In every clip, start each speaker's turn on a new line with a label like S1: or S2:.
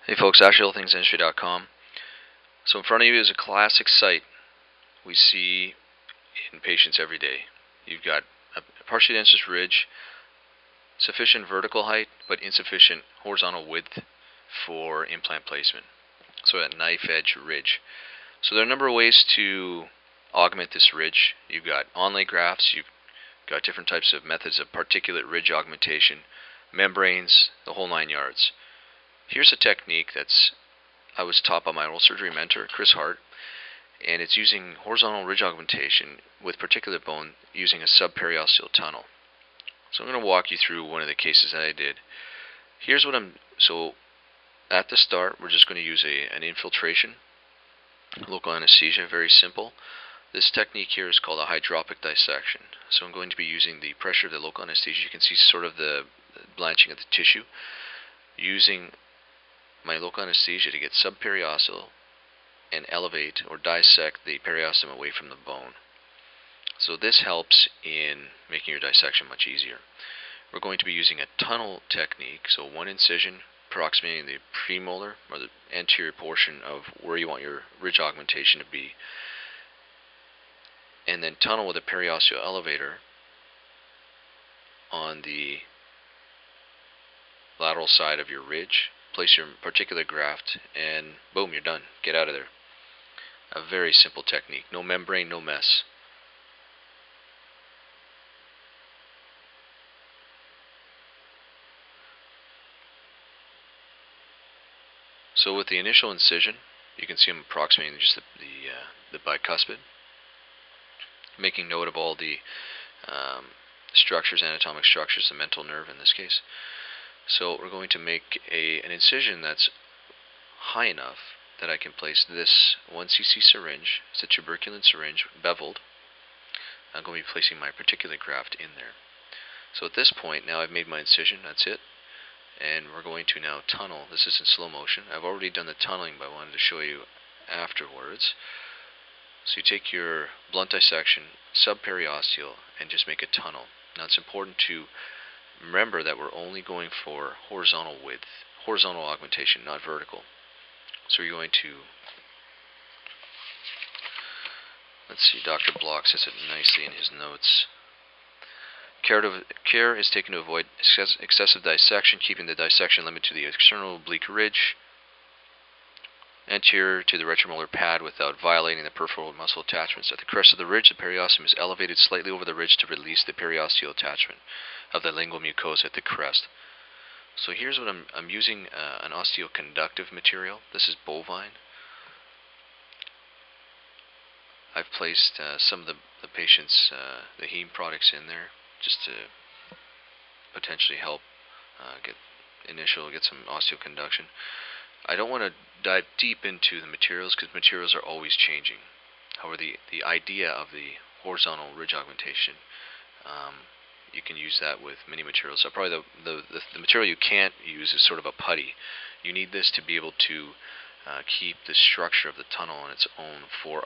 S1: Hey folks, AllThingsDentistry.com. So in front of you is a classic site we see in patients every day. You've got a partially edentulous ridge, sufficient vertical height, but insufficient horizontal width for implant placement. So that knife edge ridge. So there are a number of ways to augment this ridge. You've got onlay grafts, you've got different types of methods of particulate ridge augmentation, membranes, the whole 9 yards. Here's a technique I was taught by my oral surgery mentor, Kris Hart, and it's using horizontal ridge augmentation with particulate bone using a subperiosteal tunnel. So I'm going to walk you through one of the cases that I did. Here's what so at the start, we're just going to use an infiltration, local anesthesia, very simple. This technique here is called a hydropic dissection. So I'm going to be using the pressure of the local anesthesia. You can see sort of the blanching of the tissue, using my local anesthesia to get subperiosteal and elevate or dissect the periosteum away from the bone. So this helps in making your dissection much easier. We're going to be using a tunnel technique, so one incision approximating the premolar or the anterior portion of where you want your ridge augmentation to be, and then tunnel with a periosteal elevator on the lateral side of your ridge. Place your particulate graft, and boom, you're done. Get out of there. A very simple technique. No membrane, no mess. So with the initial incision, you can see I'm approximating just the bicuspid, making note of all the structures, anatomic structures, the mental nerve in this case. So we're going to make an incision that's high enough that I can place this 1 cc syringe. It's a tuberculin syringe, beveled. I'm going to be placing my particulate graft in there. So at this point, now I've made my incision, that's it. And we're going to now tunnel. This is in slow motion. I've already done the tunneling, but I wanted to show you afterwards. So you take your blunt dissection, subperiosteal, and just make a tunnel. Now it's important to remember that we're only going for horizontal width, horizontal augmentation, not vertical. So you're going to, let's see, Dr. Block says it nicely in his notes. Care is taken to avoid excessive dissection, keeping the dissection limit to the external oblique ridge, anterior to the retromolar pad without violating the peripheral muscle attachments. At the crest of the ridge, the periosteum is elevated slightly over the ridge to release the periosteal attachment of the lingual mucosa at the crest. So here's what I'm using an osteoconductive material. This is bovine. I've placed some of the patient's the heme products in there just to potentially help get some osteoconduction. I don't want to dive deep into the materials because materials are always changing. However, the idea of the horizontal ridge augmentation, you can use that with many materials. So probably the material you can't use is sort of a putty. You need this to be able to keep the structure of the tunnel on its own for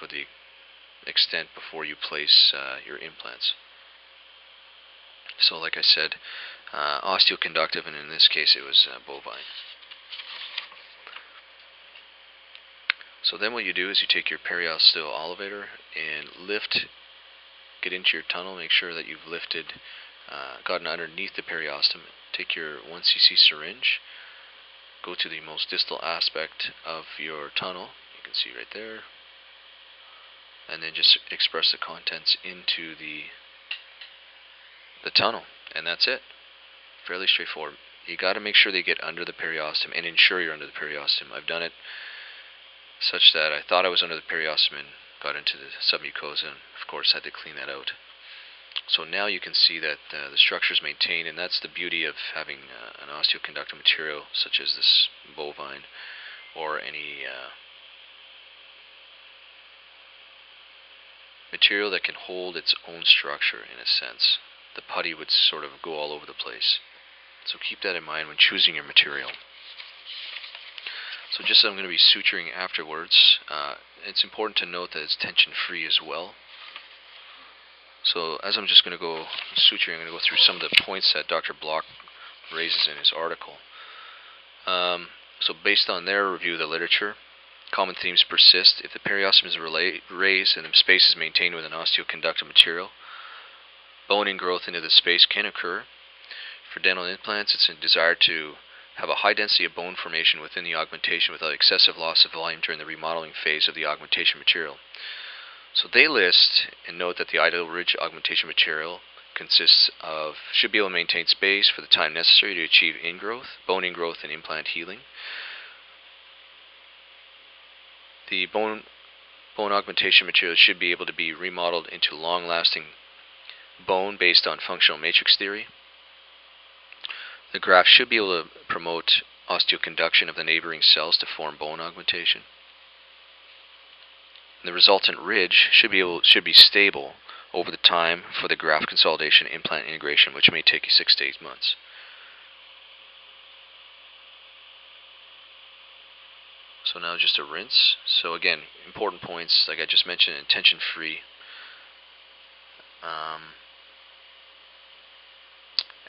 S1: the extent before you place your implants. So like I said, osteoconductive, and in this case it was bovine. So then what you do is you take your periosteal elevator and get into your tunnel, make sure that you've lifted, gotten underneath the periosteum. Take your 1 cc syringe, go to the most distal aspect of your tunnel, you can see right there, and then just express the contents into the tunnel, and that's it. Fairly straightforward. You got to make sure they get under the periosteum and ensure you're under the periosteum. I've done it such that I thought I was under the periosteum and got into the submucosa, and of course had to clean that out. So now you can see that the structure is maintained, and that's the beauty of having an osteoconductive material such as this bovine or any material that can hold its own structure in a sense. The putty would sort of go all over the place. So keep that in mind when choosing your material. So just as I'm going to be suturing afterwards, it's important to note that it's tension-free as well. So as I'm just going to go suturing, I'm going to go through some of the points that Dr. Block raises in his article. So based on their review of the literature, common themes persist. If the periosteum is raised and the space is maintained with an osteoconductive material, bone ingrowth into the space can occur. For dental implants, it's a desire to have a high density of bone formation within the augmentation without excessive loss of volume during the remodeling phase of the augmentation material. So they list and note that the ideal ridge augmentation material should be able to maintain space for the time necessary to achieve ingrowth, bone ingrowth, and implant healing. The bone augmentation material should be able to be remodeled into long-lasting bone based on functional matrix theory. The graft should be able to promote osteoconduction of the neighboring cells to form bone augmentation. The resultant ridge should be stable over the time for the graft consolidation implant integration, which may take you 6 to 8 months. So now just a rinse. So again, important points like I just mentioned: tension free.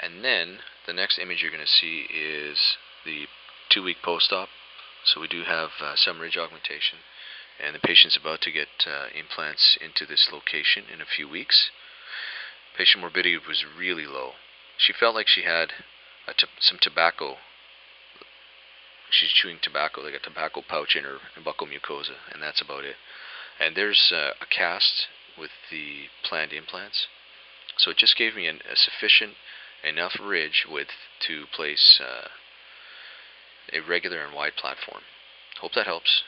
S1: And then the next image you're going to see is the 2-week post-op. So we do have some ridge augmentation, and the patient's about to get implants into this location in a few weeks. Patient morbidity was really low. She felt like she had some tobacco. She's chewing tobacco, like a tobacco pouch in her buccal mucosa, and that's about it. And there's a cast with the planned implants. So it just gave me a sufficient enough ridge width to place a regular and wide platform. Hope that helps.